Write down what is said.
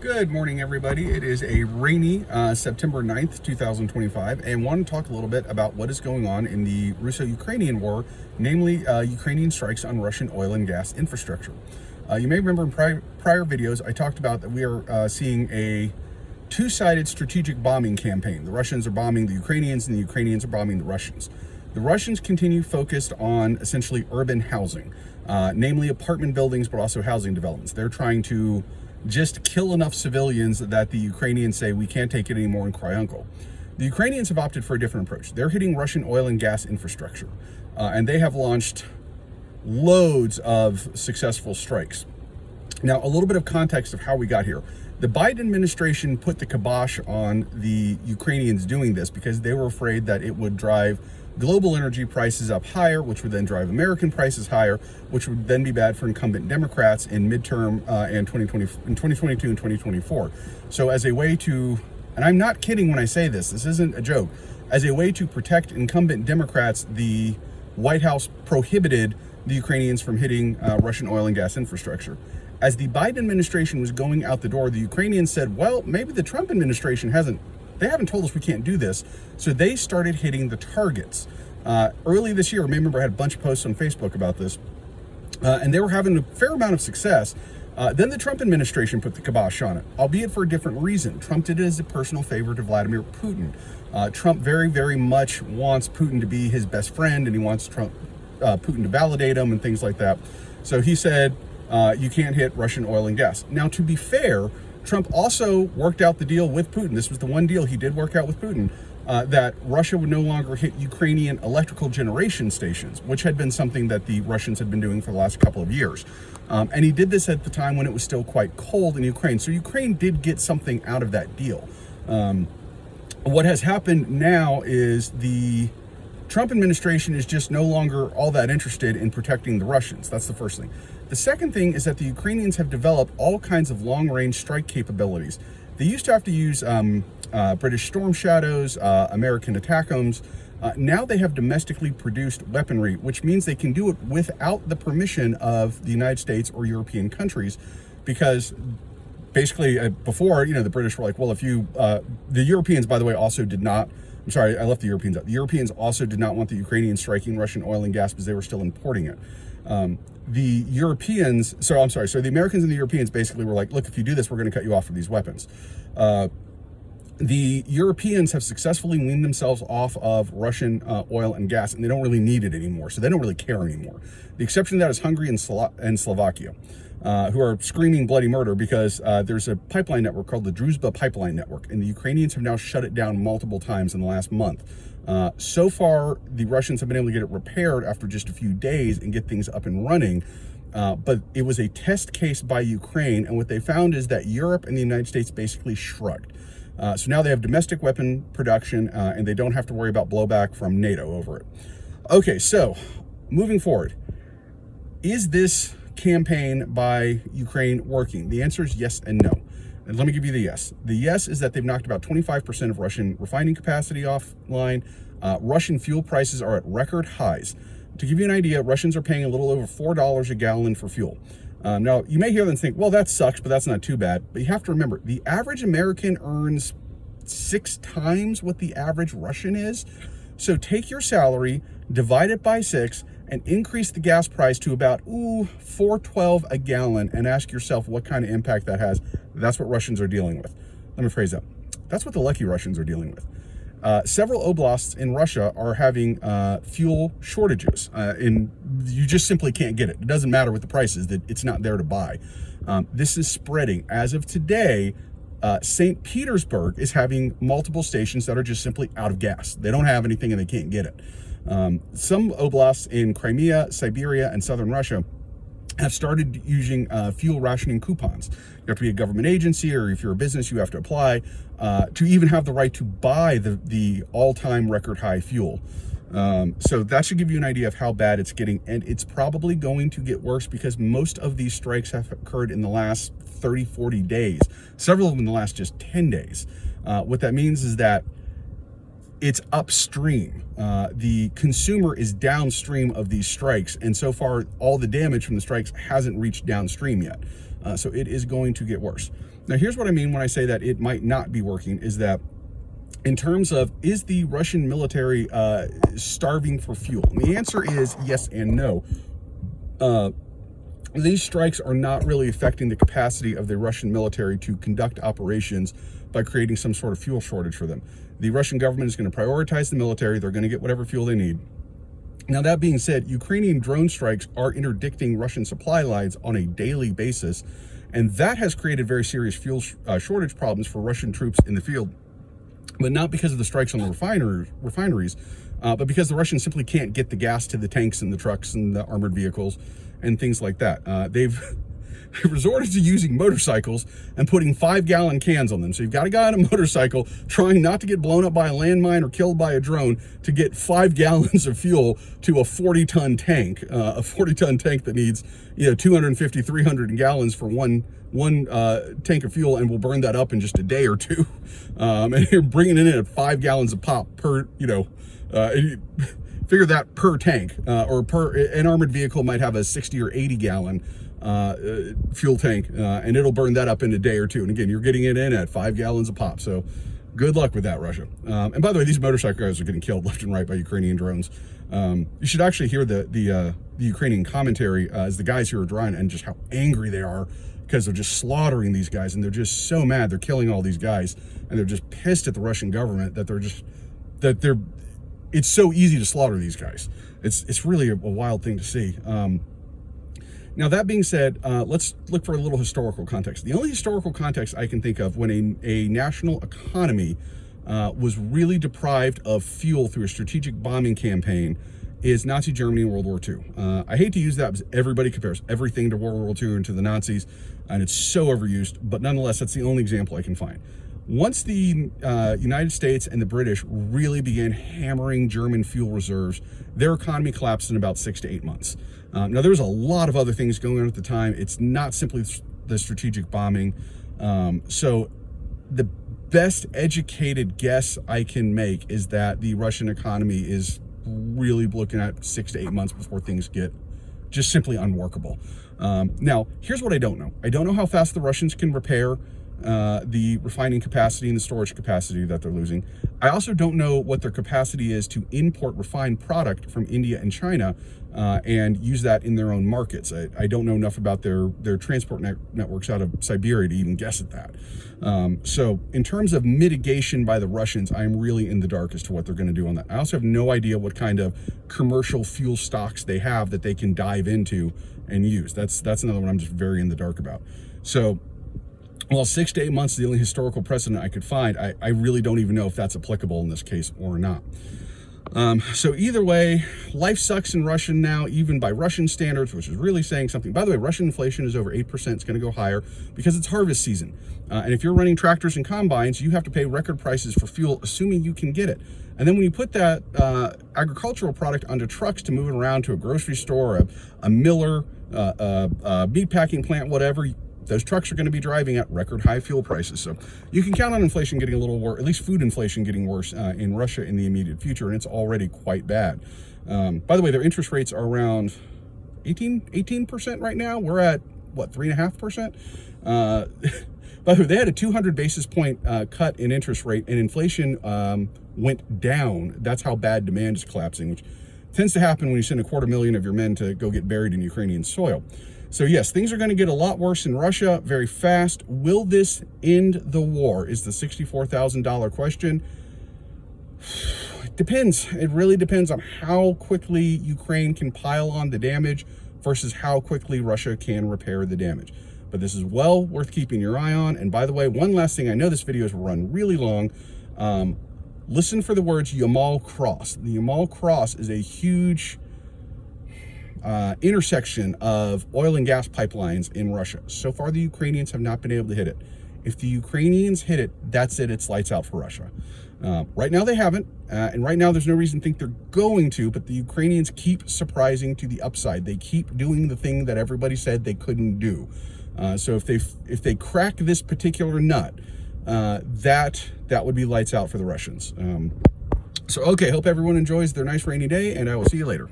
Good morning, everybody. It is a rainy September 9th, 2025, and want to talk a little bit about what is going on in the Russo-Ukrainian war, namely Ukrainian strikes on Russian oil and gas infrastructure. You may remember in prior videos, I talked about that we are seeing a two-sided strategic bombing campaign. The Russians are bombing the Ukrainians, and the Ukrainians are bombing the Russians. The Russians continue focused on essentially urban housing, namely apartment buildings, but also housing developments. They're trying to just kill enough civilians that the Ukrainians say we can't take it anymore and cry uncle. The Ukrainians have opted for a different approach. They're hitting Russian oil and gas infrastructure, and they have launched loads of successful strikes. Now, a little bit of context of how we got here. The Biden administration put the kibosh on the Ukrainians doing this because they were afraid that it would drive global energy prices up higher, which would then drive American prices higher, which would then be bad for incumbent Democrats in midterm and 2022 and 2024. So as a way to, and I'm not kidding when I say this isn't a joke, as a way to protect incumbent Democrats, the White House prohibited the Ukrainians from hitting Russian oil and gas infrastructure. As the Biden administration was going out the door, the Ukrainians said, well, maybe the Trump administration they haven't told us we can't do this. So they started hitting the targets. Early this year, remember I had a bunch of posts on Facebook about this, and they were having a fair amount of success. Then the Trump administration put the kibosh on it, albeit for a different reason. Trump did it as a personal favor to Vladimir Putin. Trump very, very much wants Putin to be his best friend, and he wants Putin to validate him and things like that. So he said, you can't hit Russian oil and gas. Now, to be fair, Trump also worked out the deal with Putin. This was the one deal he did work out with Putin, that Russia would no longer hit Ukrainian electrical generation stations, which had been something that the Russians had been doing for the last couple of years. And he did this at the time when it was still quite cold in Ukraine. So Ukraine did get something out of that deal. What has happened now is the Trump administration is just no longer all that interested in protecting the Russians. That's the first thing. The second thing is that the Ukrainians have developed all kinds of long-range strike capabilities. They used to have to use British Storm Shadows, American ATACMS. Now they have domestically produced weaponry, which means they can do it without the permission of the United States or European countries, because basically before, the British were like, well, if you, the Europeans, by the way, also did not, I'm sorry, I left the Europeans out. The Europeans also did not want the Ukrainians striking Russian oil and gas because they were still importing it. The Americans and the Europeans basically were like, look, if you do this, we're going to cut you off of these weapons. The Europeans have successfully weaned themselves off of Russian oil and gas, and they don't really need it anymore, so they don't really care anymore. The exception to that is Hungary and Slovakia, who are screaming bloody murder because there's a pipeline network called the Druzhba Pipeline Network, and the Ukrainians have now shut it down multiple times in the last month. So far, the Russians have been able to get it repaired after just a few days and get things up and running. But it was a test case by Ukraine, and what they found is that Europe and the United States basically shrugged. So now they have domestic weapon production, and they don't have to worry about blowback from NATO over it. Okay, so moving forward, is this campaign by Ukraine working? The answer is yes and no. And let me give you the yes. The yes is that they've knocked about 25% of Russian refining capacity offline. Russian fuel prices are at record highs. To give you an idea, Russians are paying a little over $4 a gallon for fuel. Now, you may hear them think, well, that sucks, but that's not too bad. But you have to remember, the average American earns 6 times what the average Russian is. So take your salary, divide it by 6, and increase the gas price to about $4.12 a gallon, and ask yourself what kind of impact that has. That's what Russians are dealing with. Let me phrase that. That's what the lucky Russians are dealing with. Several oblasts in Russia are having fuel shortages, and you just simply can't get it. It doesn't matter what the price is, that it's not there to buy. This is spreading. As of today, St. Petersburg is having multiple stations that are just simply out of gas. They don't have anything and they can't get it. Some oblasts in Crimea, Siberia, and southern Russia have started using fuel rationing coupons. You have to be a government agency, or if you're a business, you have to apply to even have the right to buy the all-time record high fuel. So that should give you an idea of how bad it's getting, and it's probably going to get worse because most of these strikes have occurred in the last 30, 40 days, several of them in the last just 10 days. What that means is that it's upstream. The consumer is downstream of these strikes, and so far all the damage from the strikes hasn't reached downstream yet. So it is going to get worse. Now, here's what I mean when I say that it might not be working, is that in terms of, is the Russian military starving for fuel? And the answer is yes and no. These strikes are not really affecting the capacity of the Russian military to conduct operations by creating some sort of fuel shortage for them. The Russian government is going to prioritize the military. They're going to get whatever fuel they need. Now, that being said, Ukrainian drone strikes are interdicting Russian supply lines on a daily basis, and that has created very serious fuel shortage problems for Russian troops in the field. But not because of the strikes on the refineries, but because the Russians simply can't get the gas to the tanks and the trucks and the armored vehicles and things like that. They've resorted to using motorcycles and putting 5-gallon cans on them. So you've got a guy on a motorcycle trying not to get blown up by a landmine or killed by a drone to get 5 gallons of fuel to a 40-ton tank, a 40-ton tank that needs 250, 300 gallons for one tank of fuel, and will burn that up in just a day or two. And you're bringing it in at 5 gallons of pop per, figure that per tank, or per, an armored vehicle might have a 60 or 80 gallon fuel tank, and it'll burn that up in a day or two. And again, you're getting it in at 5 gallons of pop. So good luck with that, Russia. And by the way, these motorcycle guys are getting killed left and right by Ukrainian drones. You should actually hear the Ukrainian commentary as the guys who are driving, and just how angry they are because they're just slaughtering these guys, and they're just so mad they're killing all these guys, and they're just pissed at the Russian government that it's so easy to slaughter these guys. It's really a wild thing to see. Now, that being said, let's look for a little historical context. The only historical context I can think of when a national economy was really deprived of fuel through a strategic bombing campaign is Nazi Germany in World War II. I hate to use that because everybody compares everything to World War II and to the Nazis, and it's so overused, but nonetheless, that's the only example I can find. Once the United States and the British really began hammering German fuel reserves, their economy collapsed in about 6 to 8 months. Now, there was a lot of other things going on at the time. It's not simply the strategic bombing. So the best educated guess I can make is that the Russian economy is really looking at 6 to 8 months before things get just simply unworkable. Now, here's what I don't know. I don't know how fast the Russians can repair the refining capacity and the storage capacity that they're losing. I also don't know what their capacity is to import refined product from India and China and use that in their own markets. I don't know enough about their transport networks out of Siberia to even guess at that. So in terms of mitigation by the Russians, I'm really in the dark as to what they're going to do on that. I also have no idea what kind of commercial fuel stocks they have that they can dive into and use. That's another one I'm just very in the dark about. So while 6 to 8 months is the only historical precedent I could find, I really don't even know if that's applicable in this case or not. So either way, life sucks in Russia now, even by Russian standards, which is really saying something. By the way, Russian inflation is over 8%. It's going to go higher because it's harvest season. And if you're running tractors and combines, you have to pay record prices for fuel, assuming you can get it. And then when you put that agricultural product onto trucks to move it around to a grocery store, a miller, a meat packing plant, whatever, those trucks are going to be driving at record high fuel prices. So you can count on inflation getting a little worse, at least food inflation getting worse in Russia in the immediate future, and it's already quite bad. By the way, their interest rates are around 18% right now. We're at, what, 3.5%? By the way, they had a 200 basis point cut in interest rate, and inflation went down. That's how bad demand is collapsing, which tends to happen when you send 250,000 of your men to go get buried in Ukrainian soil. So yes, things are going to get a lot worse in Russia very fast. Will this end the war is the $64,000 question. It depends. It really depends on how quickly Ukraine can pile on the damage versus how quickly Russia can repair the damage. But this is well worth keeping your eye on. And by the way, one last thing, I know this video has run really long. Listen for the words Yamal Cross. The Yamal Cross is a huge intersection of oil and gas pipelines in Russia. So far, the Ukrainians have not been able to hit it. If the Ukrainians hit it, that's it. It's lights out for Russia. Right now, they haven't. And right now, there's no reason to think they're going to, but the Ukrainians keep surprising to the upside. They keep doing the thing that everybody said they couldn't do. So if they crack this particular nut, that would be lights out for the Russians. So, okay, hope everyone enjoys their nice rainy day, and I will see you later.